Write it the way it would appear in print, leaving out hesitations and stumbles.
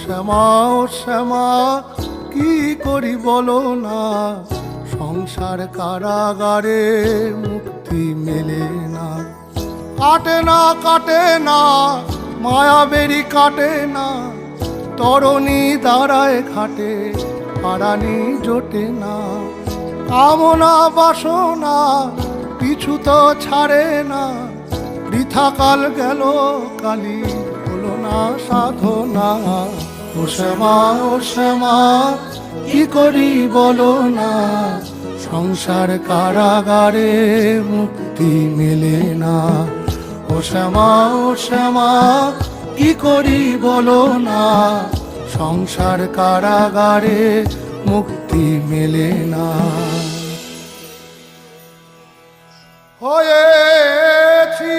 শ্যামা ও শ্যামা কি করি বলো না, সংসার কারাগারে মুক্তি মেলে না। কাটে না কাটে না মায়া বেরি কাটে না, তরণী দাঁড়ায় ঘাটে পারানি জোটে না। কামনা বাসনা পিছু তো ছাড়ে না, বৃথা কাল গেল কালি হলো না সাধনা। ও শ্যামা ও শ্যামা কি করি বলো না, সংসার কারাগারে মুক্তি মেলে না। ও শ্যামা ও শ্যামা কি করি বলো না, সংসার কারাগারে মুক্তি মেলে না। হয়েছি